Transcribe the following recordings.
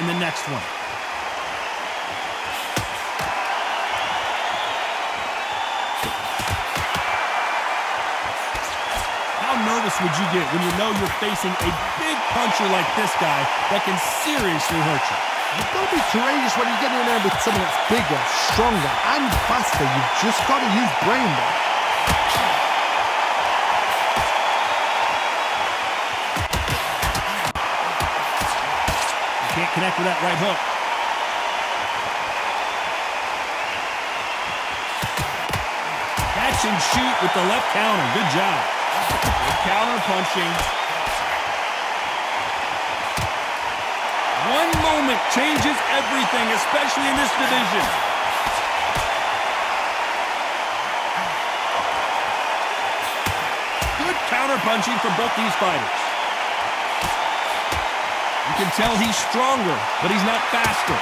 in the next one. How nervous would you get when you know you're facing a big puncher like this guy that can seriously hurt you? You've got to be courageous when you get in there with someone that's bigger, stronger, and faster. You've just got to use brain there. Can't connect with that right hook. Catch and shoot with the left counter. Good job. Good counter punching. One moment changes everything, especially in this division. Good counter punching from both these fighters. You can tell he's stronger, but he's not faster.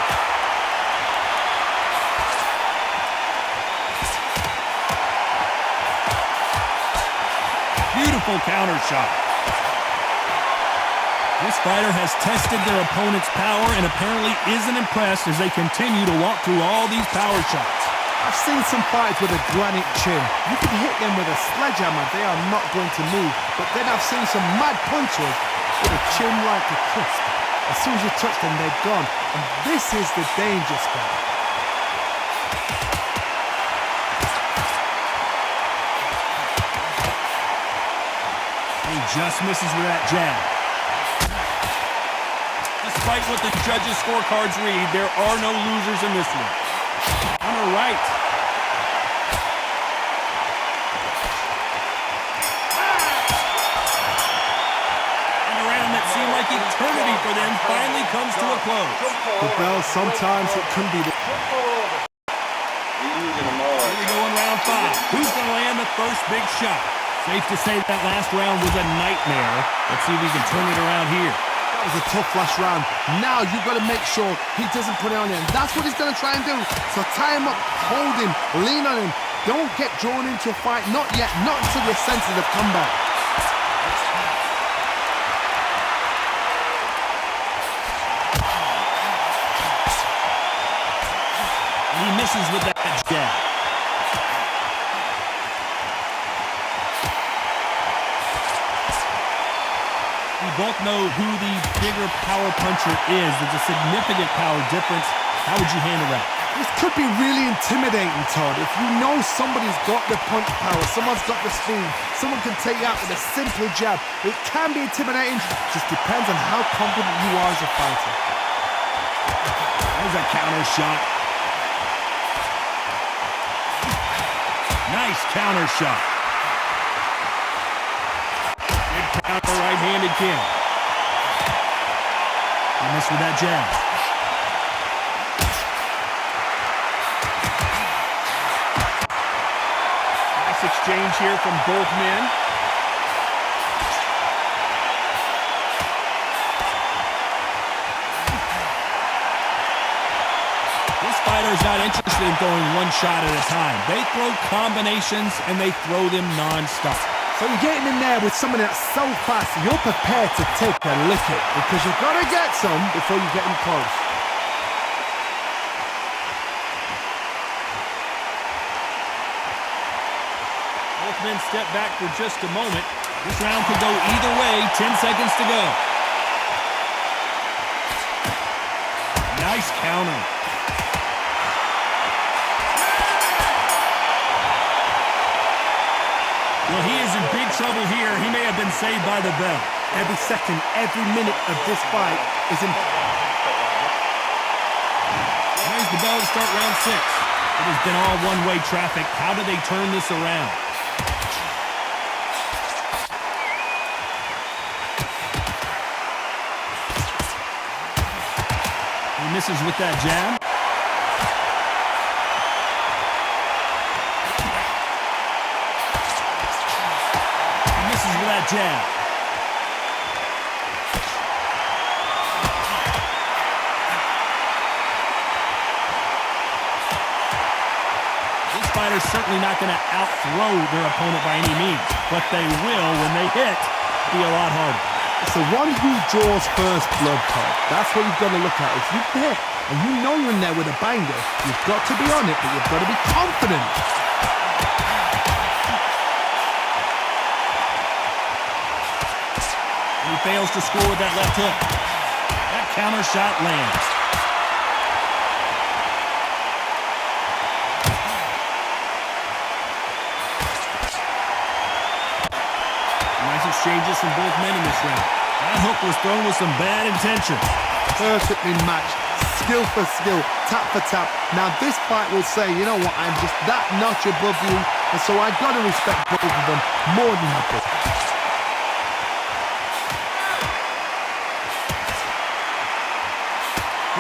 Beautiful counter shot. This fighter has tested their opponent's power and apparently isn't impressed as they continue to walk through all these power shots. I've seen some fighters with a granite chin. You can hit them with a sledgehammer, they are not going to move. But then I've seen some mad punchers with a chin like a crisp. As soon as you touch them, they're gone. And this is the danger spot. He just misses with that jab. Despite what the judges' scorecards read, there are no losers in this one. On the right. Seemed like eternity for them finally comes to a close. The bell, sometimes it can be the... Here we go in round 5. Who's going to land the first big shot? Safe to say that last round was a nightmare. Let's see if he can turn it around here. That was a tough last round. Now you've got to make sure he doesn't put it on him. That's what he's going to try and do. So tie him up, hold him, lean on him. Don't get drawn into a fight. Not yet. Not until your senses have come back. He misses with that jab. We both know who the bigger power puncher is. There's a significant power difference. How would you handle that? This could be really intimidating, Todd. If you know somebody's got the punch power, someone's got the speed, someone can take you out with a simple jab, it can be intimidating. Just depends on how confident you are as a fighter. There's a counter shot. Nice counter shot. Good counter right-handed kick. He missed with that jab. Nice exchange here from both men. Fighter's not interested in throwing one shot at a time. They throw combinations and they throw them non-stop. So you're getting in there with someone that's so fast, you're prepared to take a licking because you've got to get some before you get them close. Both men step back for just a moment. This round could go either way. 10 seconds to go. Nice counter. Well, he is in big trouble here. He may have been saved by the bell. Every second, every minute of this fight is important. There's the bell to start round 6. It has been all one-way traffic. How do they turn this around? He misses with that jab. With that jab. This fighter's certainly not going to outthrow their opponent by any means, but they will, when they hit, be a lot harder. It's the one who draws first blood, Todd. That's what you've got to look at. If you hit and you know you're in there with a banger, you've got to be on it, but you've got to be confident. He fails to score with that left hook. That counter shot lands. Nice exchanges from both men in this round. That hook was thrown with some bad intentions. Perfectly matched, skill for skill, tap for tap. Now this fight will say, you know what, I'm just that notch above you, and so I've got to respect both of them more than happy.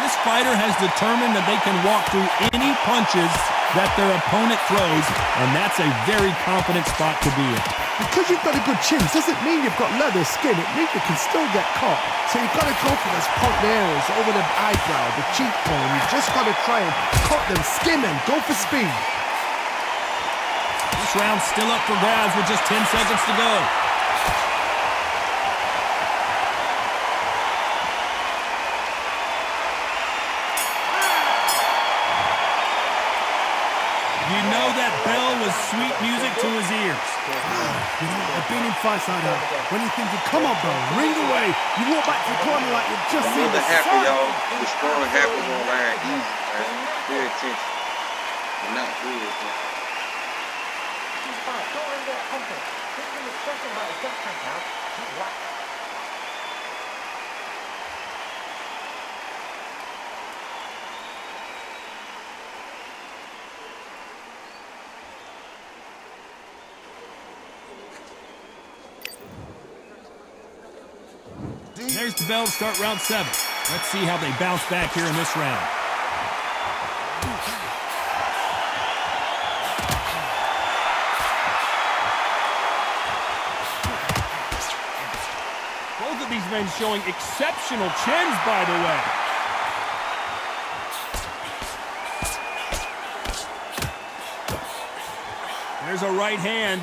This fighter has determined that they can walk through any punches that their opponent throws, and that's a very confident spot to be in. Because you've got a good chin doesn't mean you've got leather skin. It means you can still get caught. So you've got to go for those point areas over the eyebrow, the cheekbone. You've just got to try and cut them, skim them, go for speed. This round's still up for grabs with just 10 seconds to go. You know that bell was sweet music to his ears. You know, I've been in fights like that. When you're thinking, come on, bro, ring away. You walk back to the corner like you've just seen the sun. Y'all. The scoring happens online easy, man. Pay attention. I'm not good at that. Don't worry about pumping. Think when you're stressing about his gut tank now, relax. There's the bell to start round 7. Let's see how they bounce back here in this round. Both of these men showing exceptional chins, by the way. There's a right hand.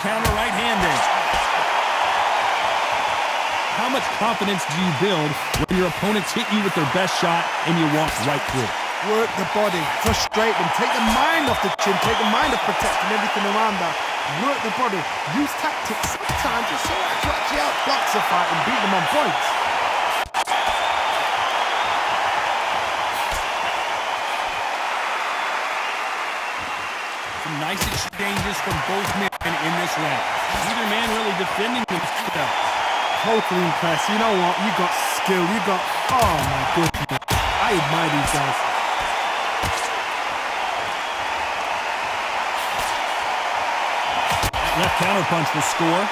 Counter right hand there. How much confidence do you build when your opponents hit you with their best shot and you walk right through? Work the body, frustrate them, take the mind off the chin, take the mind off protecting everything around that. Work the body, use tactics sometimes just so to actually outbox a fight and beat them on points. Some nice exchanges from both men in this round. Neither man really defending themselves. Totally impressed. You know what? You got skill. You got... Oh, my goodness. I admire these guys. That left counterpunch will score.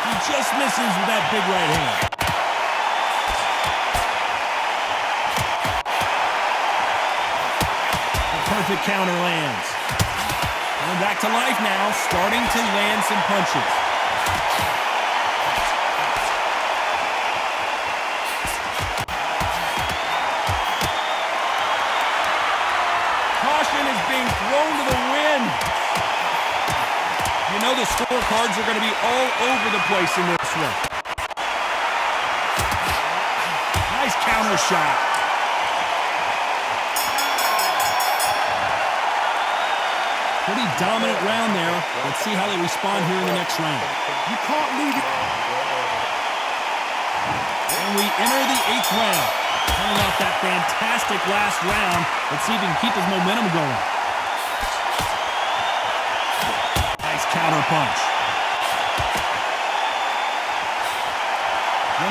He just misses with that big right hand. Perfect counter lands. Going back to life now, starting to land some punches. Caution is being thrown to the wind. You know the scorecards are going to be all over the place in this one. Nice counter shot. Pretty dominant round there. Let's see how they respond here in the next round. You can't leave it. And we enter the 8th round. Coming off that fantastic last round. Let's see if he can keep his momentum going. Nice counter punch.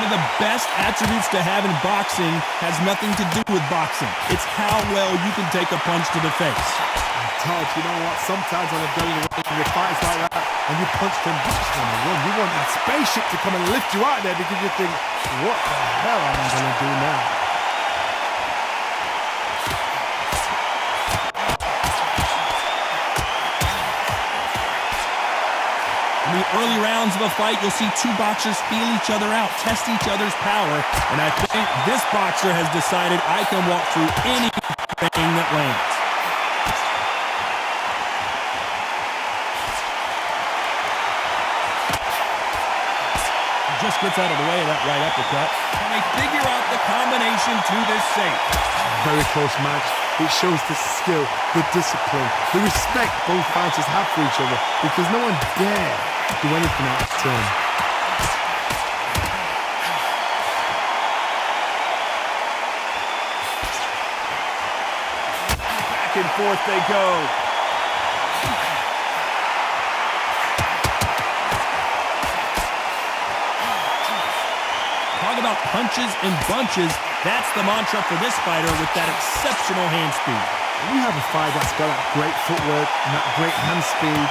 One of the best attributes to have in boxing has nothing to do with boxing. It's how well you can take a punch to the face. Todd, you know what? Sometimes when I've done it with fights like that, and you punch them, you just want to run. You want that spaceship to come and lift you out there because you think, what the hell am I going to do now? In the early rounds of a fight, you'll see two boxers feel each other out, test each other's power, and I think this boxer has decided I can walk through any bang that lands. Just gets out of the way of that right uppercut. And they figure out the combination to this save. Very close match. It shows the skill, the discipline, the respect both fighters have for each other because no one dare do anything out of turn. Back and forth they go. Talk about punches and bunches. That's the mantra for this fighter with that exceptional hand speed. When you have a fight that's got that great footwork and that great hand speed,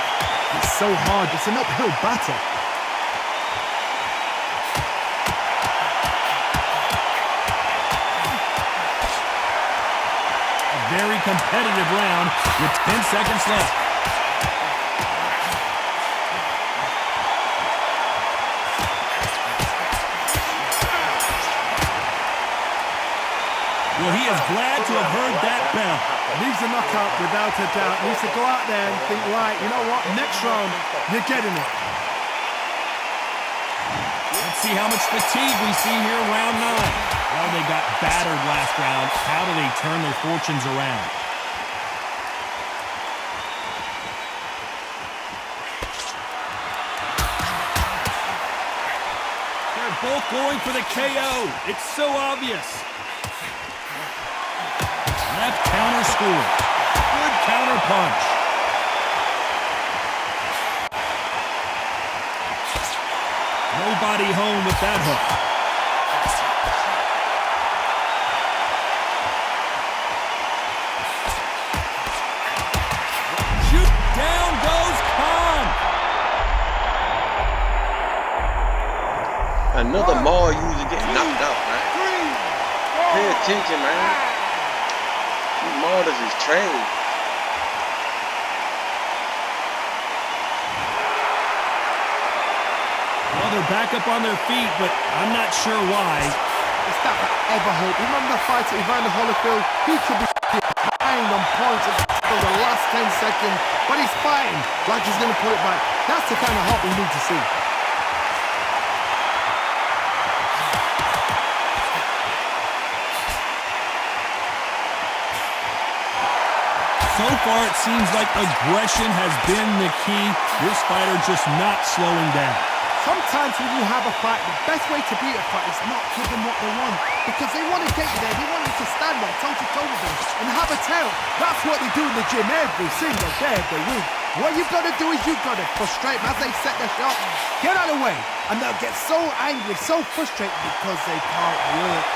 it's so hard. It's an uphill battle. A very competitive round with 10 seconds left. Well, he is glad to have heard that bell. Needs a knockout without a doubt. Needs to go out there and think, right, you know what, next round, you're getting it. Let's see how much fatigue we see here in round 9. Well, they got battered last round. How do they turn their fortunes around? They're both going for the KO. It's so obvious. Left counter score. Good counter punch. Nobody home with that hook. Shoot, down goes Khan. Another Maul user getting knocked out, man. Pay attention, man. These Maulers is trained. Well, they're back up on their feet, but I'm not sure why. It's that ever hope. Remember the fight at Evander Holyfield? He could be behind on points until the last 10 seconds, but he's fighting like he's going to put it back. That's the kind of hope we need to see. So far, it seems like aggression has been the key. This fighter just not slowing down. Sometimes when you have a fight, the best way to beat a fight is not give them what they want. Because they want to get you there. They want you to stand there toe-to-toe with them and have a tail. That's what they do in the gym every single day of the week. What you've got to do is you've got to frustrate them as they set their shot. Get out of the way. And they'll get so angry, so frustrated because they can't work.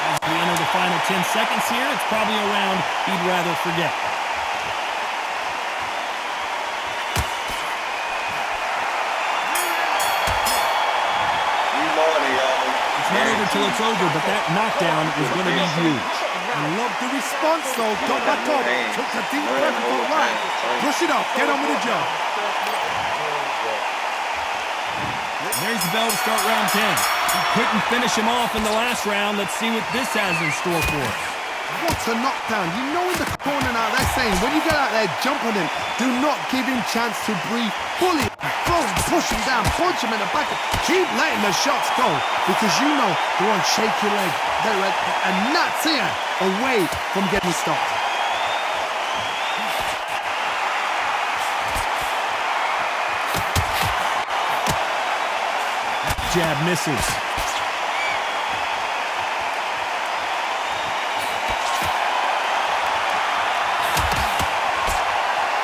As we enter the final 10 seconds here, it's probably a round he'd rather forget. It's not over till it's over, but that knockdown is going to be huge. I love the response, though. Got back up, took a deep breath and thought, right, brush it off, get on with the job. There's the bell to start round 10. He couldn't finish him off in the last round. Let's see what this has in store for us. What a knockdown. You know in the corner now, they're saying, when you get out there, jump on him. Do not give him chance to breathe. Bully him, throw him, push him down, punch him in the back. Keep letting the shots go, because you know they're on shaky leg. They're a nuts here away from getting stopped. Jab misses.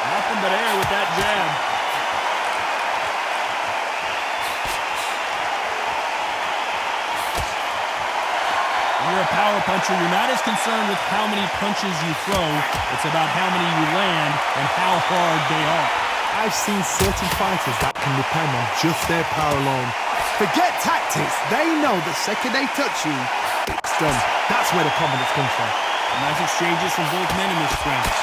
Nothing but air with that jab. When you're a power puncher, you're not as concerned with how many punches you throw. It's about how many you land and how hard they are. I've seen certain fighters that can depend on just their power alone. Forget tactics. They know the second they touch you, it's done. That's where the confidence comes from. Nice exchanges from both men in this scrimmage.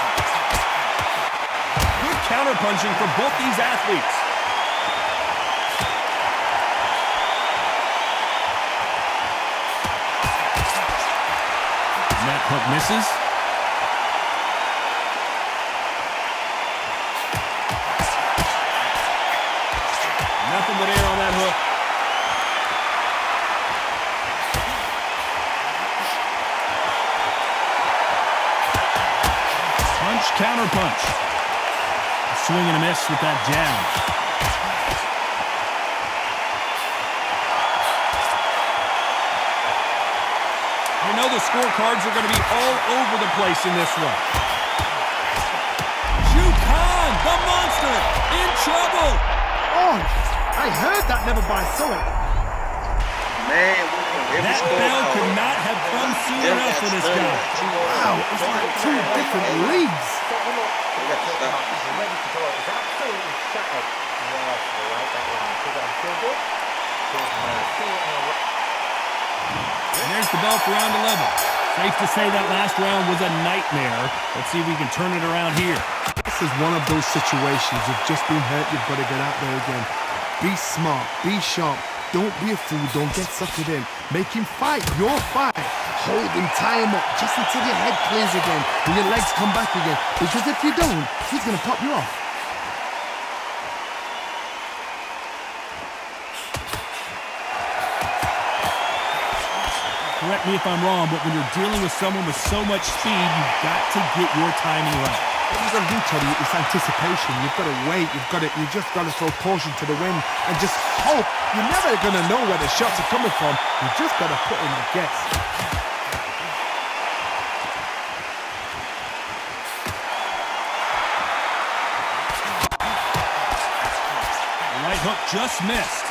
Good counter-punching for both these athletes. And that Hook misses. Nothing but air on that hook. Punch, counter punch. A swing and a miss with that jab. You know the scorecards are going to be all over the place in this one. Khan, the monster, in trouble. Oh, I heard that never by saw it. Man, That bell could not have come soon enough for this guy. Wow, it's like two different leagues. He's ready to go. He's absolutely shattered. Yes, I like that line. Because I'm still good. And there's the bell for round 11. Safe to say that last round was a nightmare. Let's see if we can turn it around here. This is one of those situations. You've just been hurt. You've got to get out there again. Be smart. Be sharp. Don't be a fool. Don't get suckered in. Make him fight. Your fight. Hold him. Tie him up just until your head clears again and your legs come back again. Because if you don't, he's going to pop you off. Correct me if I'm wrong, but when you're dealing with someone with so much speed, you've got to get your timing right. What you've got to do, Teddy, it's anticipation. You've got to wait. You just got to throw caution to the wind and just hope. You're never going to know where the shots are coming from. You just got to put in a guess. The right hook just missed.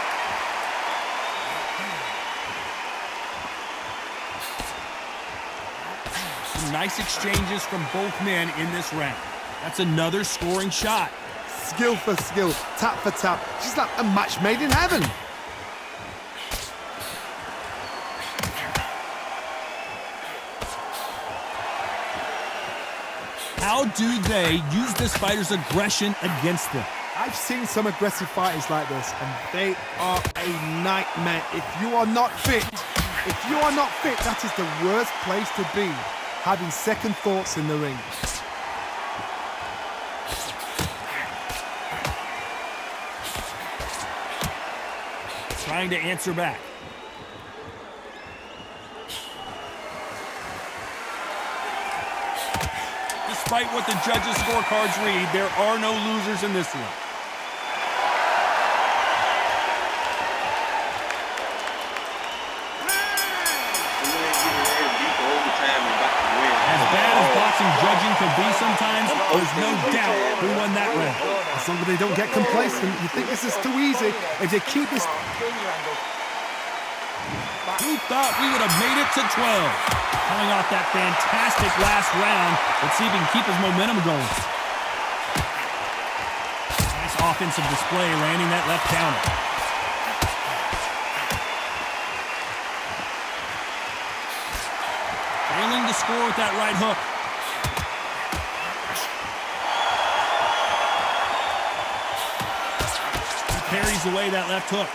Some nice exchanges from both men in this round. That's another scoring shot. Skill for skill, tap for tap. Just like a match made in heaven. How do they use this fighter's aggression against them? I've seen some aggressive fighters like this, and they are a nightmare. If you are not fit, that is the worst place to be. Having second thoughts in the ring. Trying to answer back. Despite what the judges' scorecards read, there are no losers in this one. As bad as boxing judging can be sometimes, there's no doubt who won that round. As long as they don't get complacent, you think this is too easy. If they keep this... Who thought we would have made it to 12? Coming off that fantastic last round, let's see if he can keep his momentum going. Nice offensive display, landing that left counter. Failing to score with that right hook. He parries away that left hook.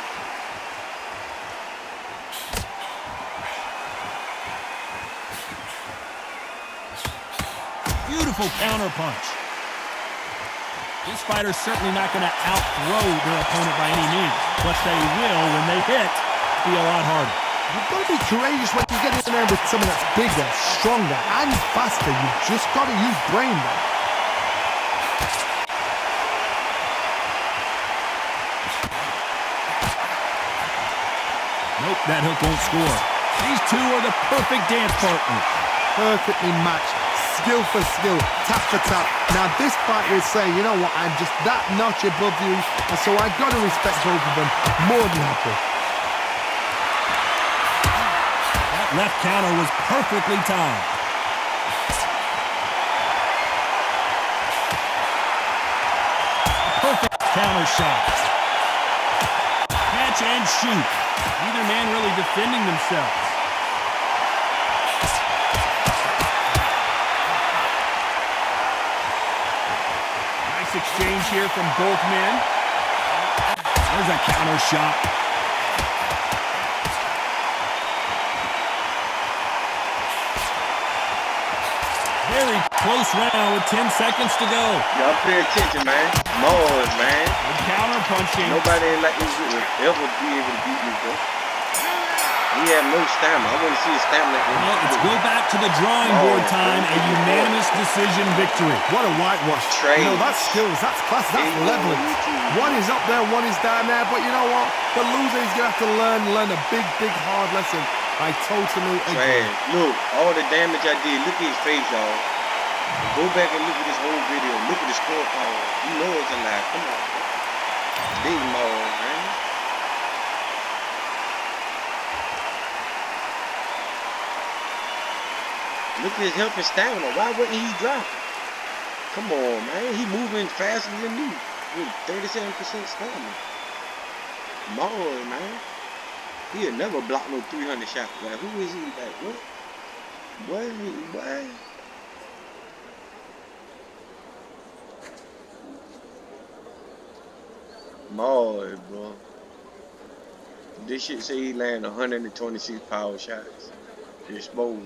Beautiful counter punch. This fighter's certainly not going to outthrow their opponent by any means, but they will, when they hit, be a lot harder. You've got to be courageous when you get in there with someone that's bigger, stronger, and faster. You've just got to use brain there. Nope, that hook won't score. These two are the perfect dance partners. Perfectly matched. Skill for skill, tap for tap. Now this fight will say, you know what, I'm just that notch above you, and so I've got to respect both of them more than happy. That left counter was perfectly timed. Perfect counter shot. Catch and shoot. Neither man really defending themselves. Exchange here from both men. There's a counter shot. Very close round with 10 seconds to go. Y'all pay attention, man. Mars, man. Good counter punching. Nobody like this would ever be able to beat me, bro. He have no stamina. I want to see his stamina. Well, let's go back to the drawing board time. A unanimous decision victory. What a whitewash. Train. You know, that's skills, that's class, that's leveling. One is up there, one is down there, but you know what? The loser is going to have to learn a big, hard lesson. I totally agree. Trash. Look, all the damage I did. Look at his face, y'all. Go back and look at this whole video. Look at the scorecard. You know it's a lie. Come on. Big Mars, man. Look at his health and stamina. Why wasn't he dropping? Come on, man. He moving faster than me with 37% stamina. Mars, man. He'll never block no 300 shots. Like, who is he? Like, what? What? Mars, bro. This shit say he landed 126 power shots. Exposed.